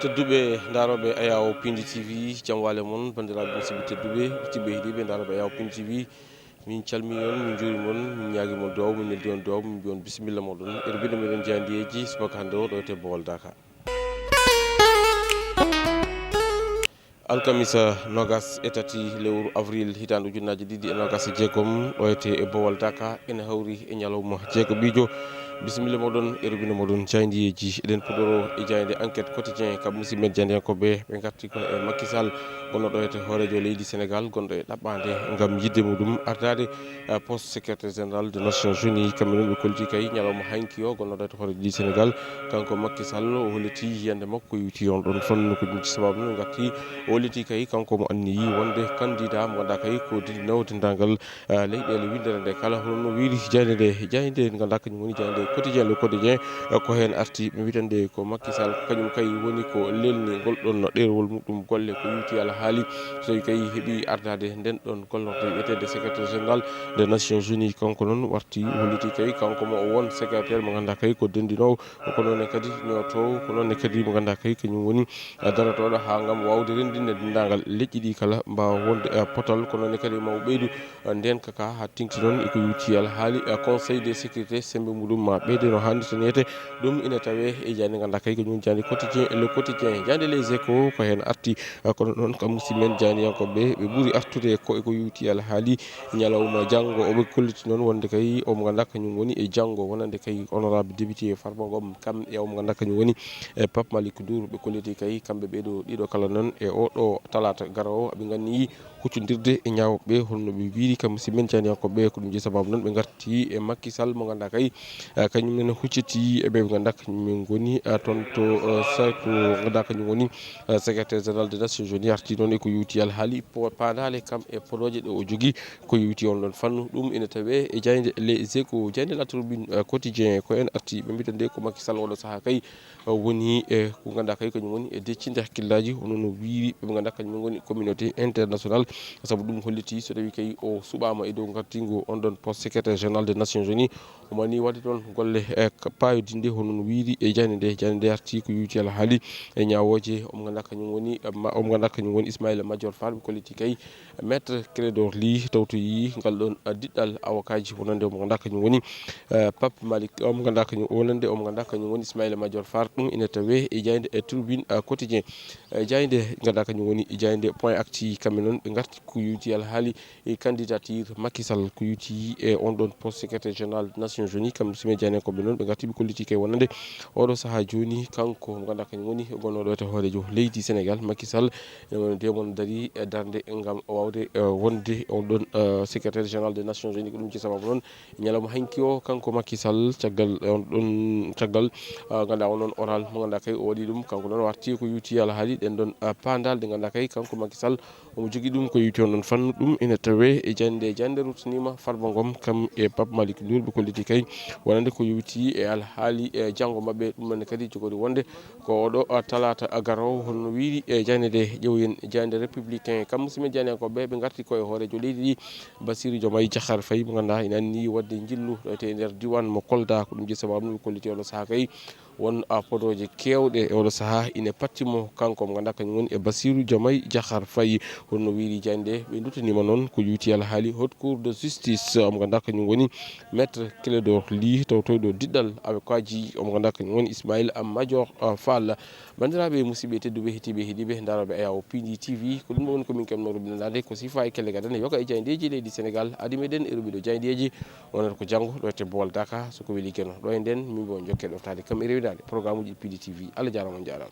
tedduɓe daroɓe ayaw pindi tv jam wale mon bandiraɓe musidɓe tedduɓe ɓe hiɗiɓe daroɓe ayaw pindi tv min calmini on min juuri mon min ñaguimon duwaw min neldi on duwaw min mbi on bisimilla moɗon eɗo mbiɗo meɗen jeyandiyeji subaka hande o ɗo ete Bowol Dakar. alkamisa nogas e tati lewru avril hitande ujunnaje ɗiɗi e nogas e jeegom ɗo ete e Bowol Dakar ene hawri e ñalawma jeegoɓijo bisimilla moɗon e rubina moɗon jayndiyeji eɗen puɗɗoro e jayde enquête quotidien kam musidɓe jandiyankoɓe ɓe garti kono e Macky Sall gonɗo ɗo ete hoorejo leydi Sénégal gonɗo e ɗaɓɓade gam yidde muɗum ardade poste secrétaire général des Nations Unies kamɓe noon ɓe kolti kay ñalawma hanki o gonɗo ɗo ete hoorejo leydi Sénégal kanko Macky Sall o holliti yiyande makko yewti on ɗon fannu ko ɗum sababu no garti o holliti kay kanko mo anniyi wonde candidat mo ganduɗa kay ko nawtindagal leyɗele windere nde kala hono no wiiri jayde nde ganduɗa kañum woni jayde quotidien le quotidien ko hen arti ɓe mbitande ko Macky Sall kañum kay woni ko lelni golɗon ɗerewol muɗum golle ko yuti ala haali so tawi kay heeɓi ardade nden ɗon gollorte wiyetede secrétaire général des Nations Unies kanko noon warti holliti kay kanko mo o won secrétaire mo ganduɗa kay ko dendinowo ko noon kadi ñotowo ko noon kadi mo ganduɗa kay kañum woni daratoɗo ha gam wawde rendinde dendagal leƴƴi ɗi kala mbawa wonde potal ko noon kadi mawo ɓeydu ndenka ka ha tingti noon eko yuti ala haali conseil de sécurité sembe muɗum ma ɓeyde no hannirta ni yete ɗum ina tawe e jande ganduɗa kay kañum jande quotidien le quotidien jande les échos ko hen arti kono noon kam musidmen janiyankoɓe ɓe ɓuuri artude ko eko yuti ala haali ñalawma janggo oɓe kolliti noon wonde kay omo ganduɗa kañum woni e janggo wonande kay honorable député Farba Ngom kam e omo ganduɗa kañum woni e Pape Malick Ndour ɓe kolliti kay kamɓe ɓeɗo ɗiɗo kala noon e oɗo talata garowo ɓe ganni huccodirde e ñawoɓe holno ɓe wiiri kam musidmen janiyankoɓe ko ɗum ji sababu noon ɓe garti e Macky Sall mo ganduɗa kay kañum nene hucciti eɓe ganduɗa kañum goni toon to ko ganduɗa kañum woni secrétaire général des Nations Unies arti noon eko yuti alhaali padale kam e podoje ɗe o jogui ko yuti on ɗon fannu ɗum ina tawe e jayde les échos jayde la tribune quotidien ko en arti ɓe mbitande ko Macky Sall oɗo saaha kay woni e ko ganduɗa kay kañum woni e deccinde hakkillaji hono no wiiri ɓe ganduɗa kañum goni communauté international saabu ɗum holliti so tawi kay o suɓama e dow gartingo on ɗon poste secrétaire général des Nations Unies omani wadde toon golle payodinde hono no wiiri e jande nde arti ko yuti ala haali e ñawoje omo ganduɗa kañum woni Ismaïla Madior Fall ɓe kolliti kay maître Clédor Ly tawtoyi ngal ɗon diɗɗal avocat ji wonande omo ganduɗa kañum woni Pape Malick omo ganduɗa kañum wonande omo ganduɗa kañum woni Ismaïla Madior Fall ɗum ina tawe e jayde e tribune quotidien jayde ganduɗa kañum woni jayde point acti kamɓe noon ɓe garti ko yuti ala haali e candidature Macky Sall ko yuti e on ɗon poste secrétaire général des Nations Unies kam sime janiyankoɓe noon ɓe garti ɓe kolliti kay wonande oɗo saaha joni kanko mo ganduɗa kañum woni gonnoɗo to hoorejo leydi Sénégal Macky Sall ndemon daari e darde gam wawde wonde on ɗon secrétaire général des Nations Unies ko ɗum ci sababu noon ñalawma hanki o kanko Macky Sall caggal on ɗon caggal ganduɗa on ɗon oral mo ganduɗa kay o waɗi ɗum kanko noon warti ko yuti ala haali ɗen ɗon pandal ɗe ganduɗa kay kanko Macky Sall omo jogui ɗum ko yuti on ɗon fannu ɗum ina tawe e jande rutanima Farba Ngom kam e Pape Malick Ndour ɓe kolliti kay wonande ko yuti e alhaali e janggo mabɓe ɗum ɗonne kadi jogori wonde ko oɗo talata garowo holno wiiri e jande nde ƴeewoyen jande républicain kam musidɓe janiyankoɓe ɓe garti koye hoorejo leydi ɗi Bassirou Diomaye Diakhar Faye mo ganduɗa ina anni wadde jillu ete nder diwan mo Kolda ko ɗum ji sababu ɗum ɓe kolliti oɗo saaha kay won podoje kewɗe e oɗo saaha ina pattimo kanko mo ganduɗa kañum woni e Bassirou Diomaye Diakhar Faye holno wiiri jande ɓe duttanima noon ko yuti ala haali haute cour de justice omo ganduɗa kañum woni maître Clédor Ly tawtoyɗo diɗɗal avocat ji omo ganduɗa kañum woni Ismaïla Madior Fall bandiraɓe musidɓe tedduɓe hettiɓe heeɗiɓe daroɓe ayaw pindi tv ko ɗum woni komin kemno rubinandade ko sifa e kelle gadan yoga e jayndeji leydi Sénégal adi meɗen e ruɓiɗo jayndeji wonata ko janggo ɗo ete Bowol Dakar soko weeli keno ɗo e nden min bo jokke ɗoftade kam e rewidade programme uji pindi tv Allah jarama on jarama.